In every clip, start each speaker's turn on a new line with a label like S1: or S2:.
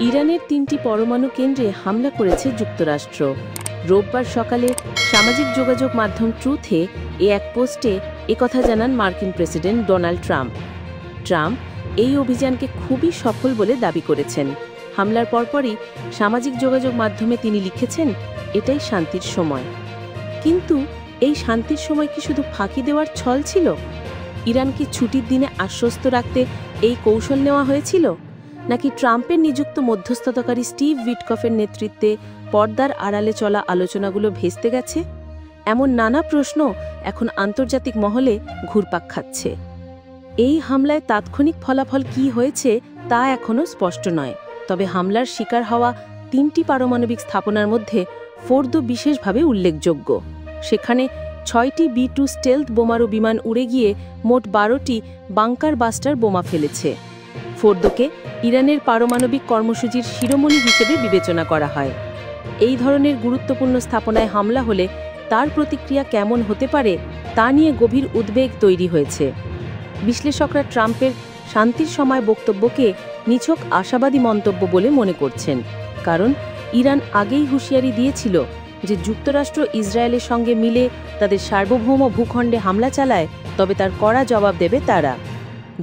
S1: ইরানের ৩টি পরমাণু কেন্দ্রে হামলা করেছে যুক্তরাষ্ট্র। রোববার সকালে সামাজিক যোগাযোগ মাধ্যম ট্রুথে এক পোস্টে একথা জানান মার্কিন প্রেসিডেন্ট ডোনাল্ড ট্রাম্প এই অভিযানকে খুবই সফল বলে দাবি করেছেন। হামলার পরপরই সামাজিক যোগাযোগ মাধ্যমে তিনি লিখেছেন, এটাই শান্তির সময়। কিন্তু এই শান্তির সময় কি শুধু ফাঁকি দেওয়ার ছল ছিল? ইরানকে ছুটির দিনে আশ্বস্ত রাখতে এই কৌশল নেওয়া হয়েছিল, নাকি ট্রাম্পের নিযুক্ত মধ্যস্থতাকারী স্টিভ উইটকফের নেতৃত্বে পর্দার আড়ালে চলা আলোচনাগুলো ভেস্তে গেছে? এমন নানা প্রশ্ন এখন আন্তর্জাতিক মহলে ঘুরপাক খাচ্ছে। এই হামলায় তাৎক্ষণিক ফলাফল কি হয়েছে তা এখনও স্পষ্ট নয়। তবে হামলার শিকার হওয়া ৩টি পারমাণবিক স্থাপনার মধ্যে ফোর্দো বিশেষভাবে উল্লেখযোগ্য। সেখানে ৬টি B-2 স্টেলথ বোমারু বিমান উড়ে গিয়ে মোট ১২টি বাংকার বাস্টার বোমা ফেলেছে। ফোর্দোকে ইরানের পারমাণবিক কর্মসূচির শিরোমণি হিসেবে বিবেচনা করা হয়। এই ধরনের গুরুত্বপূর্ণ স্থাপনায় হামলা হলে তার প্রতিক্রিয়া কেমন হতে পারে তা নিয়ে গভীর উদ্বেগ তৈরি হয়েছে। বিশ্লেষকরা ট্রাম্পের শান্তির সময় বক্তব্যকে নিছক আশাবাদী মন্তব্য বলে মনে করছেন, কারণ ইরান আগেই হুঁশিয়ারি দিয়েছিল যে যুক্তরাষ্ট্র ইসরায়েলের সঙ্গে মিলে তাদের সার্বভৌম ভূখণ্ডে হামলা চালায় তবে তার কড়া জবাব দেবে তারা।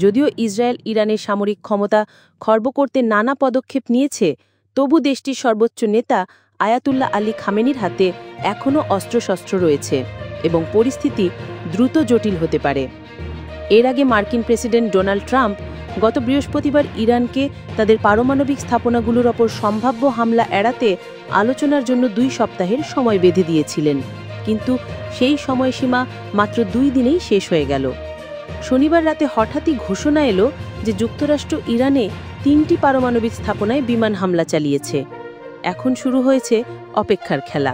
S1: যদিও ইসরায়েল ইরানের সামরিক ক্ষমতা খর্ব করতে নানা পদক্ষেপ নিয়েছে, তবু দেশটির সর্বোচ্চ নেতা আয়াতুল্লাহ আলী খামেনির হাতে এখনও অস্ত্রশস্ত্র রয়েছে এবং পরিস্থিতি দ্রুত জটিল হতে পারে। এর আগে মার্কিন প্রেসিডেন্ট ডোনাল্ড ট্রাম্প গত বৃহস্পতিবার ইরানকে তাদের পারমাণবিক স্থাপনাগুলোর ওপর সম্ভাব্য হামলা এড়াতে আলোচনার জন্য ২ সপ্তাহের সময় বেঁধে দিয়েছিলেন, কিন্তু সেই সময়সীমা মাত্র ২ দিনেই শেষ হয়ে গেল। শনিবার রাতে হঠাৎই ঘোষণা এলো যে যুক্তরাষ্ট্র ইরানে ৩টি পারমাণবিক স্থাপনায় বিমান হামলা চালিয়েছে। এখন শুরু হয়েছে অপেক্ষার খেলা।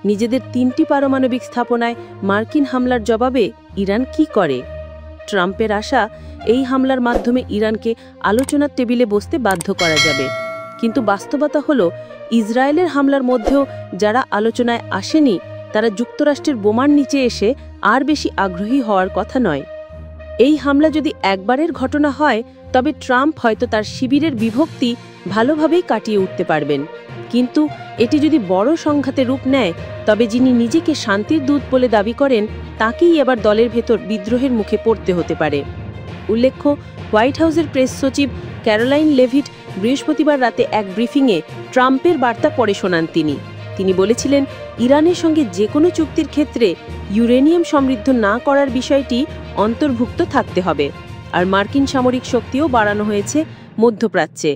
S1: নিজেদের ৩টি পারমাণবিক স্থাপনায় মার্কিন হামলার জবাবে ইরান কি করে? ট্রাম্পের আশা, এই হামলার মাধ্যমে ইরানকে আলোচনার টেবিলে বসতে বাধ্য করা যাবে। কিন্তু বাস্তবতা হলো, ইসরায়েলের হামলার মধ্যেও যারা আলোচনায় আসেনি তারা যুক্তরাষ্ট্রের বোমার নিচে এসে আর বেশি আগ্রহী হওয়ার কথা নয়। এই হামলা যদি একবারের ঘটনা হয় তবে ট্রাম্প হয়তো তার শিবিরের বিভক্তি ভালোভাবেই কাটিয়ে উঠতে পারবেন, কিন্তু এটি যদি বড় সংঘাতে রূপ নেয় তবে যিনি নিজেকে শান্তির দূত বলে দাবি করেন তাকেই এবার দলের ভেতর বিদ্রোহের মুখে পড়তে হতে পারে। উল্লেখ্য, হোয়াইট হাউসের প্রেস সচিব ক্যারোলাইন লেভিট বৃহস্পতিবার রাতে এক ব্রিফিংয়ে ট্রাম্পের বার্তা পড়ে শোনান। তিনি বলেছিলেন, ইরানের সঙ্গে যে কোনো চুক্তির ক্ষেত্রে ইউরেনিয়াম সমৃদ্ধ না করার বিষয়টি অন্তর্ভুক্ত থাকতে হবে, আর মার্কিন সামরিক শক্তিও বাড়ানো হয়েছে মধ্যপ্রাচ্যে।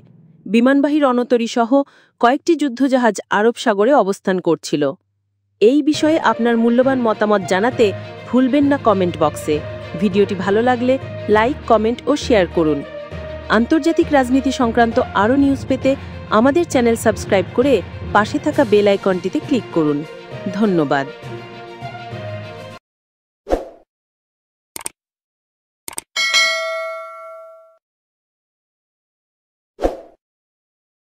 S1: বিমানবাহী রণতরী সহ কয়েকটি যুদ্ধজাহাজ আরব সাগরে অবস্থান করছিল। এই বিষয়ে আপনার মূল্যবান মতামত জানাতে ভুলবেন না কমেন্ট বক্সে। ভিডিওটি ভালো লাগলে লাইক, কমেন্ট ও শেয়ার করুন। আন্তর্জাতিক রাজনীতি সংক্রান্ত আরও নিউজ পেতে আমাদের চ্যানেল সাবস্ক্রাইব করে পাশে থাকা বেল আইকনটিতে ক্লিক করুন। ধন্যবাদ।